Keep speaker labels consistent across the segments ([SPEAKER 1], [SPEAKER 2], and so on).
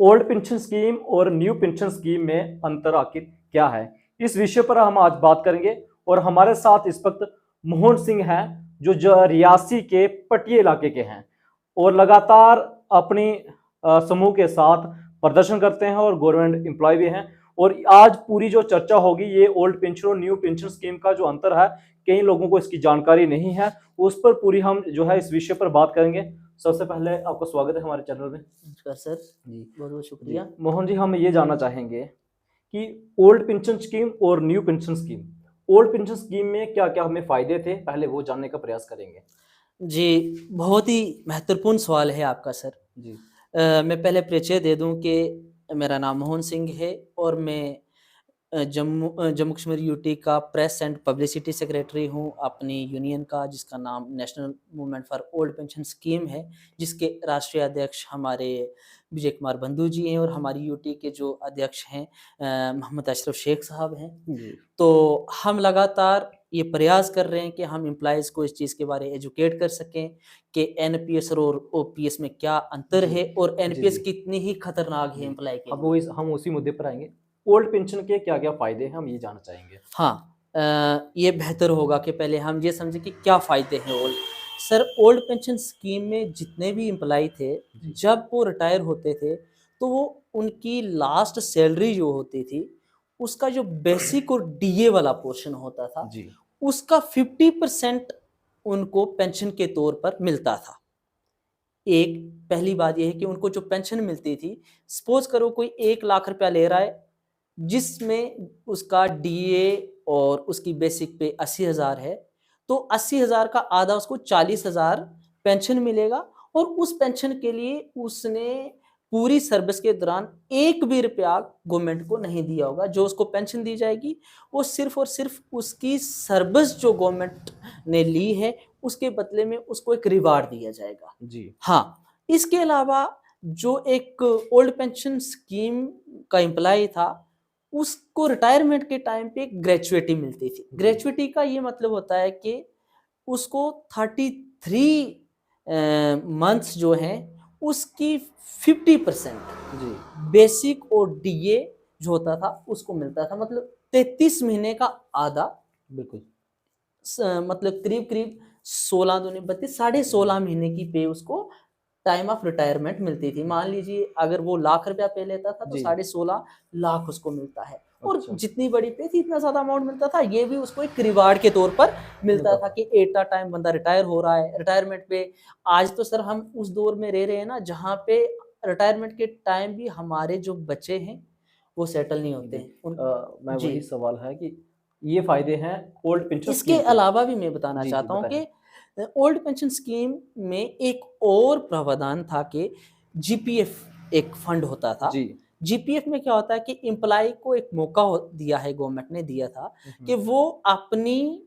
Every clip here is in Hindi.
[SPEAKER 1] ओल्ड पेंशन स्कीम और न्यू पेंशन स्कीम में अंतर आखिर क्या है, इस विषय पर हम आज बात करेंगे। और हमारे साथ इस वक्त मोहन सिंह हैं जो रियासी के पटिया इलाके के हैं और लगातार अपनी समूह के साथ प्रदर्शन करते हैं और गवर्नमेंट एम्प्लॉय भी हैं। और आज पूरी जो चर्चा होगी ये ओल्ड पेंशन और न्यू पेंशन स्कीम का जो अंतर है, कई लोगों को इसकी जानकारी नहीं है, उस पर पूरी हम जो है इस विषय पर बात करेंगे। सबसे पहले आपका स्वागत है हमारे चैनल में।
[SPEAKER 2] नमस्कार सर
[SPEAKER 1] जी
[SPEAKER 2] बहुत बहुत शुक्रिया।
[SPEAKER 1] मोहन जी, हम ये जानना चाहेंगे कि ओल्ड पेंशन स्कीम और new pension scheme, old pension scheme में क्या क्या हमें फायदे थे, पहले वो जानने का प्रयास करेंगे।
[SPEAKER 2] जी बहुत ही महत्वपूर्ण सवाल है आपका सर।
[SPEAKER 1] जी
[SPEAKER 2] मैं पहले परिचय दे दूं कि मेरा नाम मोहन सिंह है और मैं जम्मू कश्मीर यूटी का प्रेस एंड पब्लिसिटी सेक्रेटरी हूं अपनी यूनियन का, जिसका नाम national movement for old pension scheme है, जिसके राष्ट्रीय अध्यक्ष हमारे विजय कुमार बंधु जी हैं और हमारी यूटी के जो अध्यक्ष हैं मोहम्मद अशरफ शेख साहब हैं।
[SPEAKER 1] जी
[SPEAKER 2] तो हम लगातार ये प्रयास कर रहे हैं कि हम एम्प्लॉयज़ को इस चीज़ के बारे में एजुकेट कर सकें कि एनपीएस और ओपीएस में क्या अंतर
[SPEAKER 1] जी
[SPEAKER 2] है और
[SPEAKER 1] जी
[SPEAKER 2] एनपीएस
[SPEAKER 1] जी
[SPEAKER 2] कितनी ही खतरनाक है
[SPEAKER 1] जी
[SPEAKER 2] एम्प्लॉय के
[SPEAKER 1] अब
[SPEAKER 2] लिए।
[SPEAKER 1] हम उसी मुद्दे पर आएंगे। ओल्ड पेंशन के क्या क्या फायदे हैं, हम ये जानना चाहेंगे।
[SPEAKER 2] हाँ, ये बेहतर होगा कि पहले हम ये समझें कि क्या फ़ायदे हैं old. Sir, old pension scheme में जितने भी एम्प्लॉय थे,
[SPEAKER 1] जी
[SPEAKER 2] जब वो रिटायर होते थे, तो वो उनकी लास्ट सैलरी जो होती थी, उसका जो बेसिक और डीए वाला पोर्शन होता था,
[SPEAKER 1] जी
[SPEAKER 2] उसका 50% उनको पेंशन के तौर पर मिलता था। एक पहली बात ये है कि उनको जो पेंशन मिलती थी, सपोज़ करो कोई 1 लाख रुपया ले रहा है, जिसमें उसका डीए और उसकी बेसिक पे 80,000 है, तो 80,000 का आधा उसको 40,000 पेंशन मिलेगा और उस पेंशन के लिए उसने पूरी सर्विस के दौरान एक भी रुपया गवर्नमेंट को नहीं दिया होगा। जो उसको पेंशन दी जाएगी, वो सिर्फ़ और सिर्फ़ उसकी सर्विस जो गवर्नमेंट ने ली है, उसके बदले में उसको एक रिवार्ड दिया जाएगा।
[SPEAKER 1] जी
[SPEAKER 2] हाँ, इसके अलावा जो एक ओल्ड पेंशन स्कीम का एम्प्लॉयी था, उसको रिटायरमेंट के टाइम पे एक ग्रेच्युइटी मिलती थी। ग्रेच्युइटी का ये मतलब होता है कि उसको 33 मंथ्स जो हैं, उसकी 50%
[SPEAKER 1] जी
[SPEAKER 2] बेसिक और डीए जो होता था, उसको मिलता था। मतलब 33 महीने का आधा,
[SPEAKER 1] बिल्कुल।
[SPEAKER 2] मतलब करीब-करीब 16 दूनी 32, साढ़े 16 महीने की पे उसको टाइम ऑफ रिटायरमेंट मिलती थी। मान लीजिए अगर वो लाख रुपया पे लेता था तो
[SPEAKER 1] जी
[SPEAKER 2] 16.5 लाख उसको मिलता है और
[SPEAKER 1] अच्छा
[SPEAKER 2] जितनी बड़ी पे थी इतना ज़्यादा अमाउंट मिलता था। ये भी उसको एक रिवार्ड के तौर पर मिलता
[SPEAKER 1] मिलता
[SPEAKER 2] था
[SPEAKER 1] था।
[SPEAKER 2] कि एट अ टाइम बंदा रिटायर हो रहा है। रिटायरमेंट पे आज तो सर हम उस दौर में रह रहे हैं ना, जहाँ पे रिटायरमेंट के टाइम भी हमारे जो बच्चे हैं, वो सेटल नहीं होते
[SPEAKER 1] जी
[SPEAKER 2] हैं। उन
[SPEAKER 1] मैं
[SPEAKER 2] जी।
[SPEAKER 1] वही सवाल है कि ये फायदे हैं ओल्ड पेंशन
[SPEAKER 2] इसके
[SPEAKER 1] स्कीम के।
[SPEAKER 2] अलावा भी मैं बताना
[SPEAKER 1] जी जी
[SPEAKER 2] चाहता हूँ
[SPEAKER 1] बताएं।
[SPEAKER 2] कि ओल्ड पेंशन स्कीम में एक और प्रावधान था कि जीपीएफ एक फंड होता था।
[SPEAKER 1] जी
[SPEAKER 2] जीपीएफ में क्या होता है कि एम्प्लॉय को एक मौका दिया है, गवर्नमेंट ने दिया था कि वो अपनी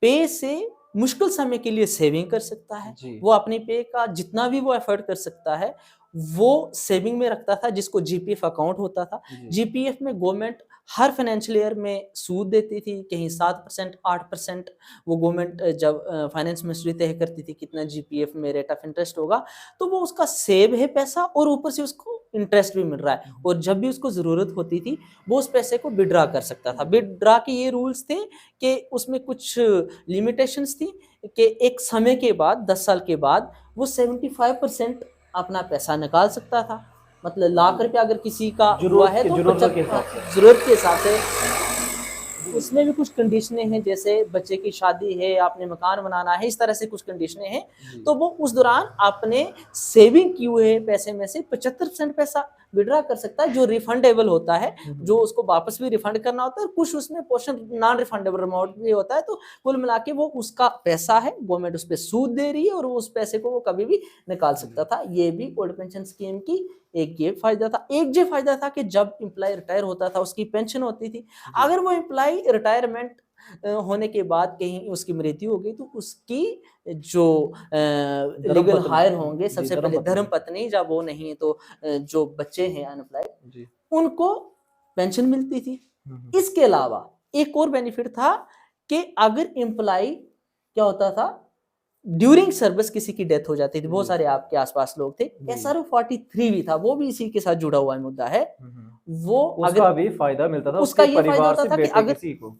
[SPEAKER 2] पे से मुश्किल समय के लिए सेविंग कर सकता है।
[SPEAKER 1] जी
[SPEAKER 2] वो अपनी पे का जितना भी वो एफर्ट कर सकता है, वो सेविंग में रखता था, जिसको जीपीएफ अकाउंट होता था।
[SPEAKER 1] जी
[SPEAKER 2] जीपीएफ में गवर्नमेंट हर फाइनेंशियल ईयर में सूद देती थी, कहीं 7% 8% वो गवर्नमेंट जब फाइनेंस मिनिस्ट्री तय करती थी कितना जीपीएफ में रेट ऑफ इंटरेस्ट होगा, तो वो उसका सेव है पैसा और ऊपर से उसको इंटरेस्ट भी मिल रहा है और जब भी उसको ज़रूरत होती थी, वो उस पैसे को विथड्रॉ कर सकता था।
[SPEAKER 1] बिल्कुल
[SPEAKER 2] विथड्रॉ के ये रूल्स थे कि उसमें कुछ लिमिटेशंस थी कि एक समय के बाद 10 साल के बाद वो 75% अपना पैसा निकाल सकता था। मतलब लाख रुपया अगर किसी का हुआ है तो
[SPEAKER 1] जरूरतों के हिसाब से।
[SPEAKER 2] ज़रूरत के हिसाब से।
[SPEAKER 1] जी
[SPEAKER 2] उसमें भी कुछ कंडीशनें हैं, जैसे बच्चे की शादी है, आपने मकान बनाना है, इस तरह से कुछ कंडीशनें हैं।
[SPEAKER 1] जी
[SPEAKER 2] तो वो उस दौरान आपने सेविंग की हुए पैसे में से 75% पैसा विड्रॉ कर सकता है, जो रिफंडेबल होता है, जो उसको वापस भी रिफंड करना होता है और कुछ उसमें पोर्शन नॉन रिफंडेबल अमाउंट भी होता है। तो कुल मिला के वो उसका पैसा है, गवर्नमेंट उस पर सूद दे रही है और उस पैसे को वो कभी भी निकाल सकता था। ये भी ओल्ड पेंशन स्कीम की एक ये फायदा था। एक ये फायदा था कि जब एम्प्लॉय रिटायर होता था, उसकी पेंशन होती थी।
[SPEAKER 1] जी
[SPEAKER 2] अगर वो एम्प्लॉय रिटायरमेंट होने के बाद कहीं उसकी मृत्यु हो गई, तो उसकी जो लीगल
[SPEAKER 1] धर्मपत्नी।
[SPEAKER 2] हायर होंगे,
[SPEAKER 1] जी
[SPEAKER 2] सबसे पहले
[SPEAKER 1] धर्मपत्नी।
[SPEAKER 2] धर्म पत्नी, जब वो नहीं है तो जो बच्चे हैं अनएम्प्लॉय,
[SPEAKER 1] जी
[SPEAKER 2] उनको पेंशन मिलती थी।
[SPEAKER 1] हम्म
[SPEAKER 2] इसके अलावा एक और बेनिफिट था कि अगर एम्प्लॉय क्या होता था ड्यूरिंग सर्विस किसी की डेथ हो जाती थी, बहुत
[SPEAKER 1] जी।
[SPEAKER 2] सारे आपके आसपास लोग थे।
[SPEAKER 1] जी।
[SPEAKER 2] SRO 43 भी था, वो भी इसी के साथ जुड़ा हुआ मुद्दा है। वो
[SPEAKER 1] उसका
[SPEAKER 2] अगर
[SPEAKER 1] भी फायदा मिलता था
[SPEAKER 2] उसका
[SPEAKER 1] उसके
[SPEAKER 2] ये फायदा
[SPEAKER 1] परिवार
[SPEAKER 2] होता
[SPEAKER 1] से
[SPEAKER 2] था कि
[SPEAKER 1] बेटे किसी को।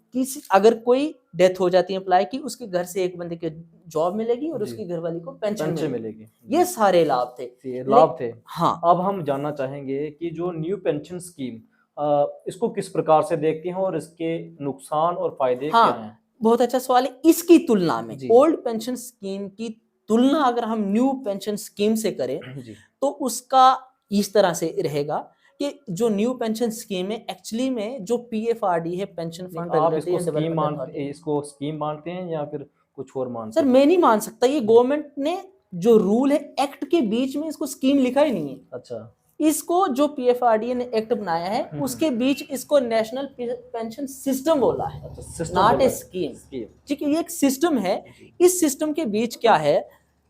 [SPEAKER 2] अगर कोई डेथ हो जाती है एम्प्लॉय की, उसके घर से एक बंदे की जॉब मिलेगी और
[SPEAKER 1] जी।
[SPEAKER 2] उसकी घरवाली को पेंशन
[SPEAKER 1] पेंशन
[SPEAKER 2] मिलेगी।
[SPEAKER 1] मिलेगी।
[SPEAKER 2] ये सारे लाभ थे।
[SPEAKER 1] ये लाभ थे।
[SPEAKER 2] हाँ,
[SPEAKER 1] अब हम जानना चाहेंगे कि जो न्यू पेंशन स्कीम इसको किस प्रकार से देखते हैं और इसके नुकसान और फायदे क्या
[SPEAKER 2] हाँ,
[SPEAKER 1] हैं?
[SPEAKER 2] बहुत अच्छा सवाल है। इसकी तुलना में
[SPEAKER 1] जी।
[SPEAKER 2] ओल्ड पेंशन स्कीम की तुलना अगर हम न्यू पेंशन स्कीम से करें,
[SPEAKER 1] जी।
[SPEAKER 2] तो उसका इस तरह से रहेगा कि जो न्यू पेंशन स्कीम है, एक्चुअली में जो PFRD है, पेंशन
[SPEAKER 1] नहीं,
[SPEAKER 2] फंड
[SPEAKER 1] आप
[SPEAKER 2] रेगुलेटरी एंड डेवलपमेंट अथॉरिटी।
[SPEAKER 1] इसको स्कीम मानते हैं या फिर कुछ और मानते
[SPEAKER 2] सर
[SPEAKER 1] हैं?
[SPEAKER 2] मैं नहीं मान सकता, ये गवर्नमेंट ने जो रूल है एक्ट के बीच में इसको स्कीम लिखा ही नहीं है।
[SPEAKER 1] अच्छा।
[SPEAKER 2] इसको जो PFRDA ने एक्ट बनाया है
[SPEAKER 1] हम्म।
[SPEAKER 2] उसके बीच इसको नेशनल पेंशन सिस्टम बोला है,
[SPEAKER 1] अच्छा, सिस्टम
[SPEAKER 2] नॉट
[SPEAKER 1] बोला
[SPEAKER 2] ए
[SPEAKER 1] है।
[SPEAKER 2] स्कीम।
[SPEAKER 1] स्कीम।
[SPEAKER 2] ठीक है, ये एक सिस्टम है।
[SPEAKER 1] जी।
[SPEAKER 2] इस सिस्टम के बीच क्या है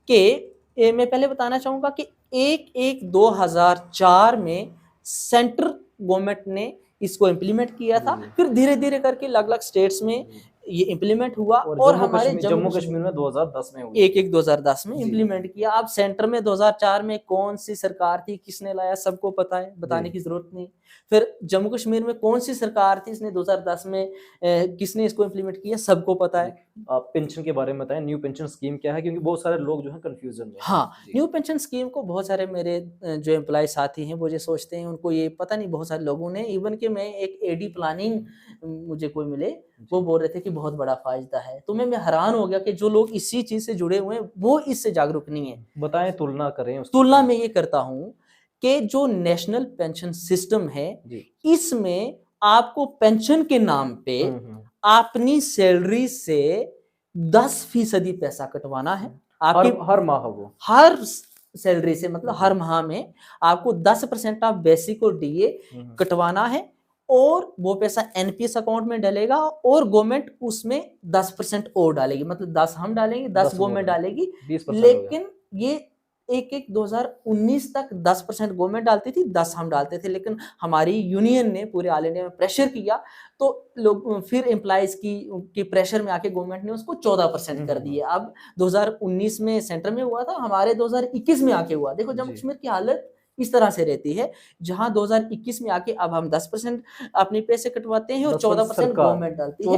[SPEAKER 2] कि मैं पहले बताना चाहूंगा कि 1/1/2004 में सेंट्रल गवर्नमेंट ने इसको इम्प्लीमेंट किया था,
[SPEAKER 1] जी।
[SPEAKER 2] फिर धीरे धीरे करके अलग अलग स्टेट्स में
[SPEAKER 1] जी।
[SPEAKER 2] ये इम्प्लीमेंट हुआ
[SPEAKER 1] और
[SPEAKER 2] और
[SPEAKER 1] जम्मू
[SPEAKER 2] हमारे
[SPEAKER 1] कश्मीर
[SPEAKER 2] जम्मू
[SPEAKER 1] जम्मू
[SPEAKER 2] कश्मीर
[SPEAKER 1] कश्मीर में 2010 में हुई।
[SPEAKER 2] 1/1/2010 में
[SPEAKER 1] जी।
[SPEAKER 2] इम्प्लीमेंट किया। अब सेंटर में 2004 में कौन सी सरकार थी, किसने लाया, सबको पता है, बताने
[SPEAKER 1] जी।
[SPEAKER 2] की जरूरत नहीं। फिर जम्मू कश्मीर में कौन सी सरकार थी, इसने 2010 में किसने इसको इम्प्लीमेंट किया, सबको पता है।
[SPEAKER 1] आप पेंशन के बारे में बताएं, न्यू पेंशन स्कीम क्या है, क्योंकि बहुत सारे लोग जो है कंफ्यूजन में हैं।
[SPEAKER 2] हाँ,
[SPEAKER 1] जी।
[SPEAKER 2] न्यू पेंशन स्कीम को बहुत सारे मेरे जो एम्प्लॉय साथी हैं वो ये सोचते हैं, उनको ये पता नहीं, बहुत सारे लोगों ने, इवन कि मैं एक AD प्लानिंग मुझे कोई मिले, वो बोल रहे थे कि बहुत बड़ा फायदा है। तो मैं हैरान हो गया कि जो लोग इसी चीज से जुड़े हुए हैं वो इससे जागरूक नहीं है।
[SPEAKER 1] बताएं, तुलना करें उसकी।
[SPEAKER 2] तुलना में ये करता हूं कि जो नेशनल पेंशन सिस्टम है,
[SPEAKER 1] जी।
[SPEAKER 2] इसमें आपको पेंशन के नाम पे अपनी सैलरी से 10% पैसा कटवाना है। आपके
[SPEAKER 1] हर माह वो।
[SPEAKER 2] हर सैलरी से, मतलब हर माह में आपको 10% ऑफ बेसिक और DA कटवाना है और वो पैसा NPS अकाउंट में डलेगा और गवर्नमेंट उसमें 10% और डालेगी, मतलब 10 हम डालेंगे, 10 गवर्नमेंट डालेगी।
[SPEAKER 1] 20%
[SPEAKER 2] लेकिन ये 1/1/2019 तक 10% गवर्नमेंट डालती थी, 10 हम डालते थे। लेकिन हमारी यूनियन ने पूरे ऑल इंडिया में प्रेशर किया, तो लोग फिर एम्प्लॉइज की प्रेशर में आके गवर्नमेंट ने उसको 14% कर दिए। अब 2019 में सेंटर में हुआ था, हमारे 2021 में आके हुआ। देखो जम्मू कश्मीर की हालत इस तरह से रहती है, जहां 2021 में आके अब हम 10% अपने पैसे कटवाते हैं और 14% गवर्नमेंट डालती है।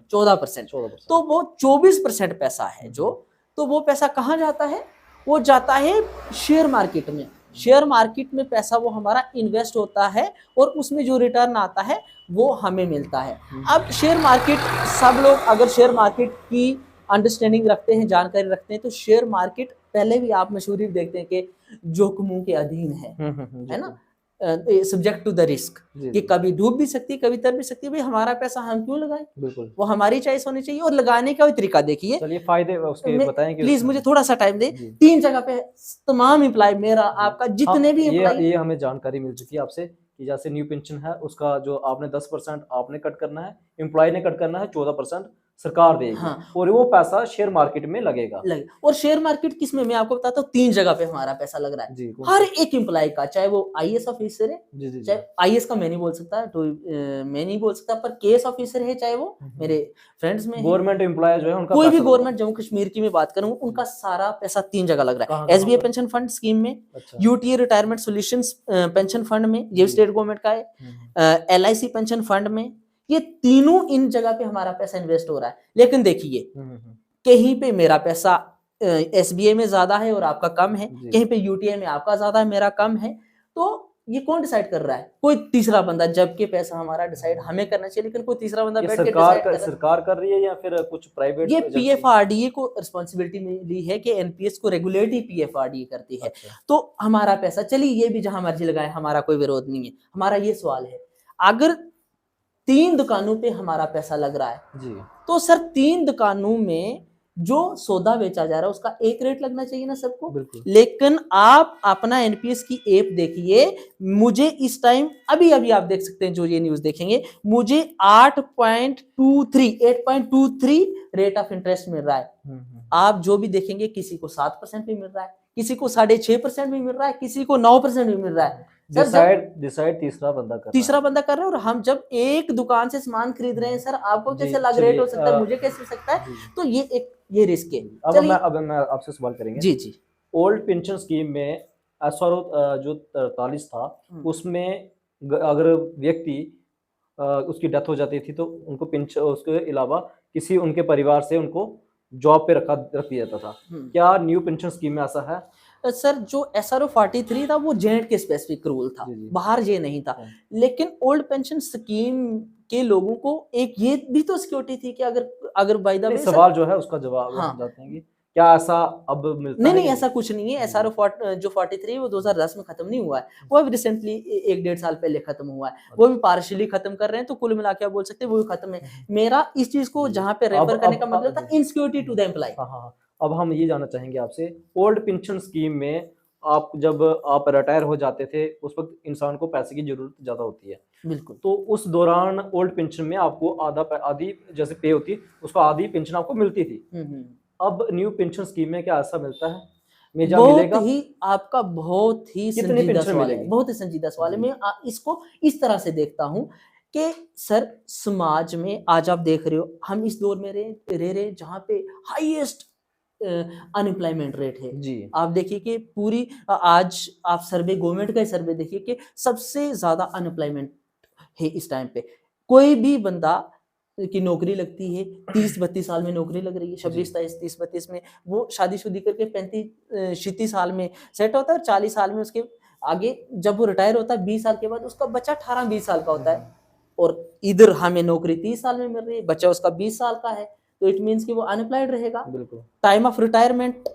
[SPEAKER 2] 14%। तो वो 24% पैसा है जो, तो वो पैसा कहाँ जाता है, वो जाता है शेयर मार्केट में। शेयर मार्केट में पैसा वो हमारा इन्वेस्ट होता है और उसमें जो रिटर्न आता है वो हमें मिलता है। अब शेयर मार्केट, सब लोग अगर शेयर मार्केट की अंडरस्टैंडिंग रखते हैं, जानकारी रखते हैं, तो शेयर मार्केट पहले भी आप मशहूरी देखते हैं कि जोखिमों के अधीन है ना, सब्जेक्ट टू द रिस्क, कि कभी डूब भी सकती है, कभी तर भी सकती है। भाई हमारा पैसा हम क्यों लगाएं,
[SPEAKER 1] बिल्कुल
[SPEAKER 2] वो हमारी चॉइस होनी चाहिए। और लगाने का भी तरीका देखिए।
[SPEAKER 1] चलिए, फायदे उसके बताएं कि
[SPEAKER 2] प्लीज मुझे थोड़ा सा टाइम दे। 3 जगह पे तमाम एम्प्लॉय, मेरा आपका जितने भी एम्प्लॉय,
[SPEAKER 1] ये हमें जानकारी मिल चुकी है आपसे कि जैसे न्यू पेंशन है उसका जो आपने 10% आपने कट करना है, एम्प्लॉय ने कट करना है, 14% सरकार देगी।
[SPEAKER 2] हाँ,
[SPEAKER 1] और वो पैसा शेयर मार्केट में लगेगा।
[SPEAKER 2] और शेयर मार्केट किस में, मैं आपको बताता हूँ 3 जगह पे हमारा पैसा लग रहा है।
[SPEAKER 1] जी,
[SPEAKER 2] हर एक एम्प्लॉय का, चाहे वो IAS ऑफिसर है,
[SPEAKER 1] जी जी
[SPEAKER 2] चाहे IAS का मैं नहीं बोल सकता, तो मैं नहीं बोल सकता, पर KS ऑफिसर है, चाहे वो मेरे फ्रेंड्स में
[SPEAKER 1] गवर्नमेंट एम्प्लॉय जो है उनका
[SPEAKER 2] कोई भी
[SPEAKER 1] पैसा
[SPEAKER 2] गवर्नमेंट जम्मू कश्मीर की मैं बात करूं, उनका सारा पैसा 3 जगह लग रहा है। SBI पेंशन फंड स्कीम में,
[SPEAKER 1] अच्छा।
[SPEAKER 2] UTA retirement solutions pension fund में, ये स्टेट गवर्नमेंट का है, LIC पेंशन फंड में, ये तीनों इन जगह पे हमारा पैसा इन्वेस्ट हो रहा है। लेकिन देखिए, कहीं पे मेरा पैसा SBI में ज्यादा है और आपका कम है, कहीं पे UTA में आपका ज्यादा है, मेरा कम है। तो ये कौन डिसाइड कर रहा है, कोई तीसरा बंदा, जबकि पैसा हमारा डिसाइड हमें करना चाहिए, लेकिन कोई तीसरा बंदा बैठ के डिसाइड कर रहा है। सरकार
[SPEAKER 1] कर रही है या फिर कुछ प्राइवेट?
[SPEAKER 2] ये PFRDA को रिस्पांसिबिलिटी मिली है कि NPS को रेगुलेट ही PFRDA करती है। तो हमारा पैसा, चलिए ये भी जहां मर्जी लगाए, हमारा कोई विरोध नहीं है। हमारा ये सवाल है, अगर 3 दुकानों पे हमारा पैसा लग रहा है जी, तो सर 3 दुकानों में जो सौदा बेचा जा रहा है उसका एक रेट लगना चाहिए ना सबको। लेकिन आप अपना NPS की ऐप देखिए, मुझे इस टाइम अभी आप देख सकते हैं, जो ये न्यूज देखेंगे, मुझे 8.23 रेट ऑफ इंटरेस्ट मिल रहा है। आप जो भी देखेंगे, किसी को 7% भी मिल रहा है, किसी को 6.5% भी मिल रहा है, किसी को 9% भी मिल रहा है।
[SPEAKER 1] डिसाइड तीसरा बंदा कर रहा है।
[SPEAKER 2] और हम जब एक दुकान से सामान खरीद रहे हैं, सर आपको कैसे अलग रेट हो सकता है, मुझे कैसे हो सकता है। तो ये एक ये रिस्क है।
[SPEAKER 1] अब मैं आपसे सवाल करेंगे।
[SPEAKER 2] जी जी।
[SPEAKER 1] ओल्ड पेंशन स्कीम में एसआरओ जो 43 था, उसमें अगर व्यक्ति उसकी डेथ हो जाती थी तो उनको पेंशन, उसके अलावा किसी उनके परिवार से उनको जॉब पे रख दिया जाता था। क्या न्यू पेंशन स्कीम में ऐसा है?
[SPEAKER 2] सर जो SRO 43 था वो जेनेट के स्पेसिफिक रूल था, बाहर ये नहीं था। लेकिन ओल्ड पेंशन स्कीम के लोगों को एक ये भी तो सिक्योरिटी थी कि अगर बाय द वे
[SPEAKER 1] सवाल जो है उसका जवाब हम जाते हैं कि क्या ऐसा अब मिलता है?
[SPEAKER 2] नहीं, ऐसा कुछ नहीं है। SRO जो 43 वो 2010 में खत्म नहीं हुआ है, वो अभी रिसेंटली 1-1.5 साल पहले खत्म हुआ है। वो भी पार्शियली खत्म कर रहे हैं, तो कुल मिला के आप बोल सकते हैं वो भी खत्म है। मेरा इस चीज को जहां पे रेफर करने का मतलब था इनसिक्योरिटी टू द एम्प्लॉय।
[SPEAKER 1] अब हम ये जानना चाहेंगे आपसे, ओल्ड पेंशन स्कीम में जब आप रिटायर हो जाते थे उस वक्त इंसान को पैसे की जरूरत ज्यादा होती है।
[SPEAKER 2] बिल्कुल।
[SPEAKER 1] तो उस दौरान ओल्ड पेंशन में आपको आधी जैसे पे होती, उसको आधी पेंशन आपको मिलती थी। अब न्यू पेंशन स्कीम में क्या ऐसा मिलता है?
[SPEAKER 2] बहुत ही आपका बहुत ही
[SPEAKER 1] संजीदा सवाल है,
[SPEAKER 2] बहुत ही संजीदा सवाल है। मैं इसको इस तरह से देखता हूँ कि सर समाज में आज आप देख रहे हो हम इस दौर में रह रहे जहाँ पे हाईएस्ट अनएम्प्लॉयमेंट रेट है जी। आप देखिए कि पूरी आज आप सर्वे गवर्नमेंट का सर्वे देखिए कि सबसे ज्यादा अनएम्प्लॉयमेंट है इस टाइम पे। कोई भी बंदा की नौकरी लगती है 30-32 साल में नौकरी लग रही है, 26-30-32 में वो शादीशुदी करके 35-36 साल में सेट होता है, और 40 साल में उसके आगे जब वो रिटायर होता है 20 साल के बाद उसका बच्चा 18-20 साल का होता है। और इधर हमें नौकरी 30 साल में मिल रही है, बच्चा उसका 20 साल का है, तो इट मीन्स कि वो अनएम्प्लॉयड रहेगा। बिल्कुल। टाइम ऑफ रिटायरमेंट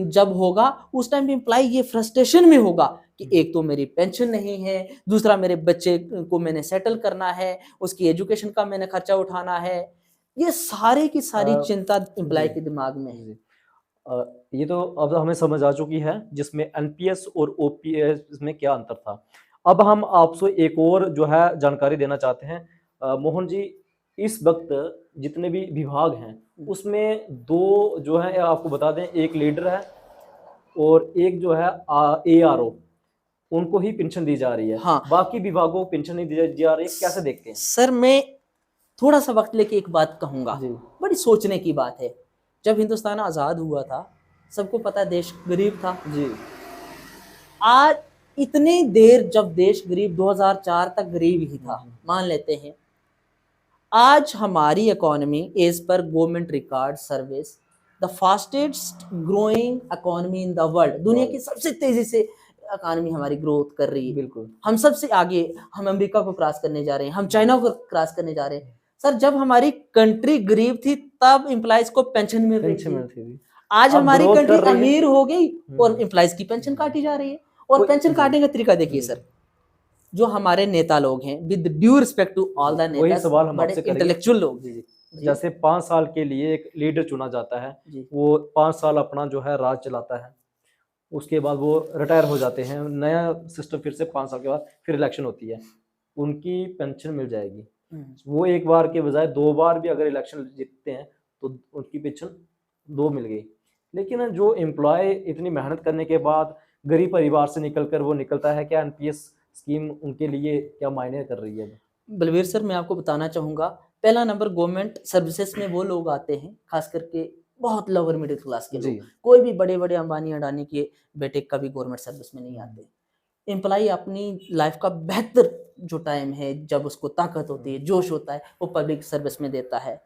[SPEAKER 2] जब होगा उस टाइम पे एम्प्लॉय ये फ्रस्ट्रेशन में होगा कि एक तो मेरी पेंशन नहीं है, दूसरा मेरे बच्चे को मैंने सेटल करना है, उसकी एजुकेशन का मैंने खर्चा उठाना है। ये सारे की सारी चिंता एम्प्लॉय के दिमाग में है।
[SPEAKER 1] ये तो अब हमें समझ आ चुकी है जिसमें एनपीएस और ओपीएस में क्या अंतर था। अब हम आपसे एक और जो है जानकारी देना चाहते हैं। मोहन जी, इस वक्त जितने भी विभाग हैं उसमें दो जो है आपको बता दें, एक लीडर है और एक जो है ARO, उनको ही पेंशन दी जा रही है। हाँ। बाकी विभागों को पेंशन नहीं दी जा रही है, कैसे देखते हैं?
[SPEAKER 2] सर मैं थोड़ा सा वक्त लेके एक बात कहूंगा, बड़ी सोचने की बात है। जब हिंदुस्तान आजाद हुआ था सबको पता देश गरीब था जी। आज इतनी देर जब देश गरीब 2004 तक गरीब ही था मान लेते हैं, आज हमारी इकोनॉमी एज पर government record service the fastest growing economy in the world, दुनिया की सबसे तेजी से इकोनॉमी हमारी ग्रोथ कर रही है। बिल्कुल। हम सबसे आगे, हम अमेरिका को क्रॉस करने जा रहे हैं, हम चाइना को क्रॉस करने जा रहे हैं। सर जब हमारी कंट्री गरीब थी तब एम्प्लॉयज को पेंशन मिल रही थी। आज हमारी कंट्री अमीर हो गई और एम्प्लॉयज की पेंशन काटी जा रही है। और पेंशन काटने का तरीका देखिए सर, जो हमारे नेता लोग हैं, with due respect to all the नेतास, बड़े इंटेलेक्चुअल लोग,
[SPEAKER 1] जैसे 5 साल के लिए एक लीडर चुना जाता है, वो 5 साल अपना जो है राज चलाता है, उसके बाद वो रिटायर हो जाते हैं, नया सिस्टम फिर से 5 साल के बाद फिर इलेक्शन होती है, उनकी पेंशन मिल जाएगी। वो एक बार के बजाय 2 बार भी अगर इलेक्शन जीतते हैं तो उनकी पेंशन 2 मिल गई। लेकिन जो एम्प्लॉय इतनी मेहनत करने के बाद गरीब परिवार से निकलकर वो निकलता है, क्या एनपीएस स्कीम उनके लिए क्या मायने कर रही है?
[SPEAKER 2] बलवीर सर मैं आपको बताना चाहूँगा, पहला नंबर गवर्नमेंट सर्विसेज में वो लोग आते हैं खास करके बहुत लोअर मिडिल क्लास के लोग, कोई भी बड़े बड़े अंबानी अडानी के बेटे कभी गवर्नमेंट सर्विस में नहीं आते। एम्प्लॉय अपनी लाइफ का बेहतर जो टाइम है, जब उसको ताकत होती है, जोश होता है, वो पब्लिक सर्विस में देता है।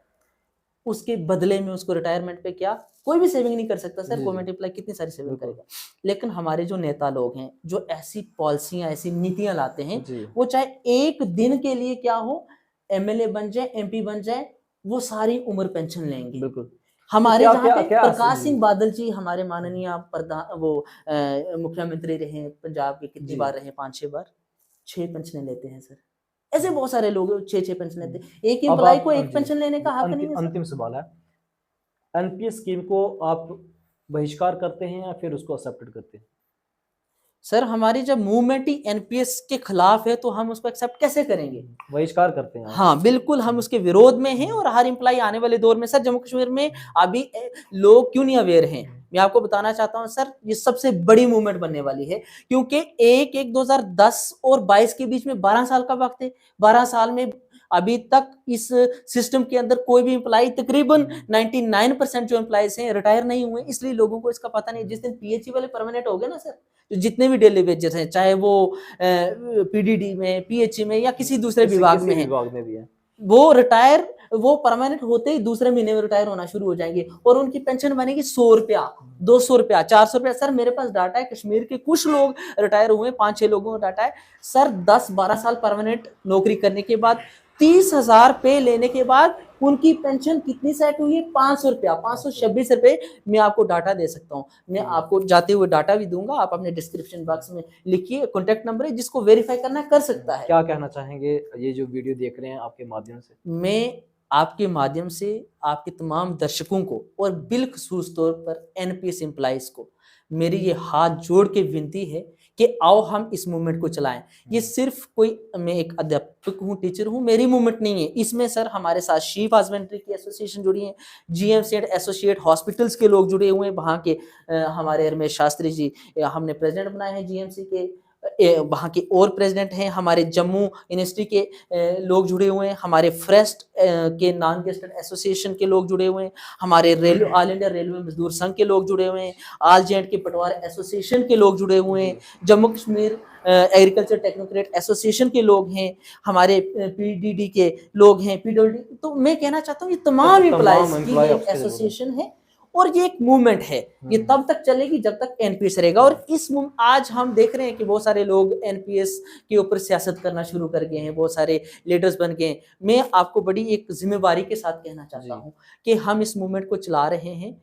[SPEAKER 2] उसके बदले में उसको रिटायरमेंट पे क्या कोई भी सेविंग नहीं कर सकता सर। गवर्नमेंट एम्प्लॉय कितनी सारी सेविंग करेगा? लेकिन हमारे जो नेता लोग हैं जो ऐसी पॉलिसियां ऐसी नीतियां लाते हैं, वो चाहे एक दिन के लिए क्या हो, एमएलए बन जाए, एमपी बन जाए, वो सारी उम्र पेंशन लेंगे। बिल्कुल। हमारे जहाँ पे प्रकाश सिंह बादल जी हमारे माननीय प्रधान वो मुख्यमंत्री रहे पंजाब के, कितनी बार रहे, 5-6 बार, 6 पेंशन लेते हैं सर। ऐसे बहुत सारे लोग 6 पेंशन लेते हैं। एक एम्प्लॉय को एक पेंशन लेने का हक नहीं है।
[SPEAKER 1] अंतिम सवाल है, एनपीएस स्कीम को आप बहिष्कार करते हैं या फिर उसको एक्सेप्ट करते हैं?
[SPEAKER 2] सर हमारी जब मूवमेंट ही एनपीएस के खिलाफ है तो हम उसको एक्सेप्ट कैसे करेंगे?
[SPEAKER 1] बहिष्कार करते हैं।
[SPEAKER 2] हाँ बिल्कुल, हम उसके विरोध में हैं। और हर एम्प्लॉय आने वाले दौर में सर, जम्मू कश्मीर में अभी लोग क्यों नहीं अवेयर हैं, मैं आपको बताना चाहता हूं सर, ये सबसे बड़ी मूवमेंट बनने वाली है। क्योंकि 2010 और 22 के बीच में 12 साल का वक्त है। 12 साल में अभी तक इस सिस्टम के अंदर कोई भी एम्प्लॉय, तकरीबन 99% जो एम्प्लॉयज हैं रिटायर नहीं हुए, इसलिए लोगों को इसका पता नहीं। जिस दिन पीएचई वाले परमानेंट हो गए ना सर, तो जितने भी डेली वेजेस हैं, चाहे वो पीडीडी में, पीएचई में या किसी दूसरे विभाग में है,
[SPEAKER 1] विभाग में भी है,
[SPEAKER 2] वो परमानेंट होते ही दूसरे महीने में रिटायर होना शुरू हो जाएंगे और उनकी पेंशन बनेगी 100 रुपया, 200 रुपया, 400 रुपया। सर मेरे पास डाटा है, कश्मीर के कुछ लोग रिटायर हुए, 5-6 लोगों का डाटा है सर, 10-12 साल परमानेंट नौकरी करने के बाद 30,000 पे लेने के बाद उनकी पेंशन कितनी सेट हुई है? 500 रुपया, 526 रुपए। मैं आपको डाटा दे सकता हूँ, मैं आपको जाते हुए डाटा भी दूंगा, आप अपने डिस्क्रिप्शन बॉक्स में लिखिए, कॉन्टेक्ट नंबर है, जिसको वेरीफाई करना कर सकता है।
[SPEAKER 1] क्या कहना चाहेंगे ये जो वीडियो देख रहे हैं आपके माध्यम से?
[SPEAKER 2] मैं आपके माध्यम से आपके तमाम दर्शकों को और बिलखसूस तौर पर एनपीएस एम्प्लॉइज को मेरी ये हाथ जोड़ के विनती है कि आओ हम इस मूवमेंट को चलाएं। ये सिर्फ कोई, मैं एक अध्यापक हूँ, टीचर हूँ, मेरी मूवमेंट नहीं है। इसमें सर हमारे साथ शीफ हस्बेंड्री की एसोसिएशन जुड़ी है, जीएमसी एंड एसोसिएट हॉस्पिटल्स के लोग जुड़े हुए हैं, वहाँ के हमारे रमेश शास्त्री जी हमने प्रेसिडेंट बनाए हैं जीएमसी के, वहाँ के और प्रेसिडेंट हैं, हमारे जम्मू यूनिवर्सिटी के लोग जुड़े हुए हैं, हमारे फ्रेस्ट के नॉन गेस्टेड एसोसिएशन के लोग जुड़े हुए हैं, हमारे रेलवे ऑल इंडिया रेलवे मजदूर संघ के लोग जुड़े हुए हैं, ऑल जेएंड के पटवार एसोसिएशन के लोग जुड़े हुए हैं, Jammu Kashmir agriculture technocrat association के लोग हैं, हमारे पीडीडी के लोग हैं, पीडब्ल्यूडी। तो मैं कहना चाहता हूँ ये तमाम एम्प्लॉइज की एक एसोसिएशन है और ये एक मूवमेंट है, ये तब तक चलेगी जब तक एनपीएस रहेगा। और आज हम देख रहे हैं कि बहुत सारे लोग एनपीएस के ऊपर सियासत करना शुरू कर गए हैं, बहुत सारे लीडर्स बन गए हैं। मैं आपको बड़ी एक जिम्मेवारी के साथ कहना चाहता हूं कि हम इस मूवमेंट को चला रहे हैं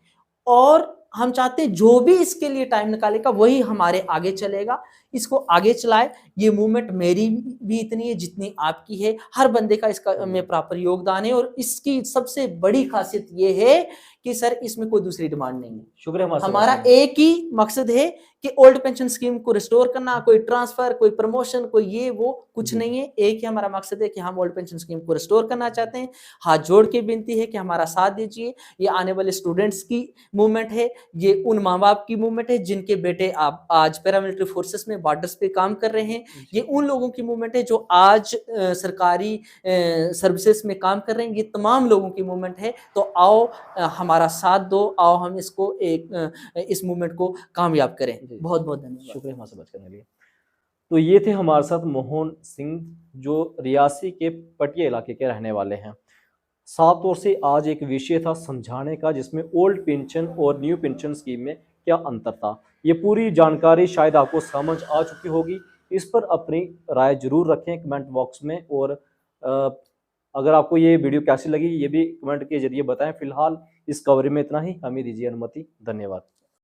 [SPEAKER 2] और हम चाहते हैं जो भी इसके लिए टाइम निकालेगा वही हमारे आगे चलेगा, इसको आगे चलाए। ये मूवमेंट मेरी भी इतनी है जितनी आपकी है, हर बंदे का इसका में प्रॉपर योगदान है। और इसकी सबसे बड़ी खासियत ये है कि सर इसमें कोई दूसरी डिमांड नहीं है।
[SPEAKER 1] शुक्रिया।
[SPEAKER 2] हमारा एक ही मकसद है कि ओल्ड पेंशन स्कीम को रिस्टोर करना, कोई ट्रांसफर, कोई प्रमोशन, कोई ये वो कुछ नहीं है। एक ही हमारा मकसद है कि हम ओल्ड पेंशन स्कीम को रिस्टोर करना चाहते हैं। हाथ जोड़ के विनती है कि हमारा साथ दीजिए। ये आने वाले स्टूडेंट्स की मूवमेंट है, ये उन माँ बाप की मूवमेंट है जिनके बेटे आप आज पैरामिलिट्री फोर्सेस में बॉर्डर्स पे काम कर रहे हैं। ये उन लोगों की मूवमेंट है जो आज सरकारी सर्विसेज में काम कर रहे हैं। ये तमाम लोगों की मूवमेंट है। तो आओ हमारा साथ दो, आओ हम इसको इस मूवमेंट को कामयाब करें। बहुत बहुत धन्यवाद।
[SPEAKER 1] शुक्रिया हमारे से बात करने के लिए। तो ये थे हमारे साथ मोहन सिंह, जो रियासी के पटिया इलाके के रहने वाले हैं। साफ तौर से आज एक विषय था समझाने का, जिसमें ओल्ड पेंशन और न्यू पेंशन स्कीम में क्या अंतर था। ये पूरी जानकारी शायद आपको समझ आ चुकी होगी। इस पर अपनी राय जरूर रखें कमेंट बॉक्स में, और अगर आपको ये वीडियो कैसी लगी ये भी कमेंट के जरिए बताएं। फिलहाल इस कवरेज में इतना ही, हमें दीजिए अनुमति। धन्यवाद।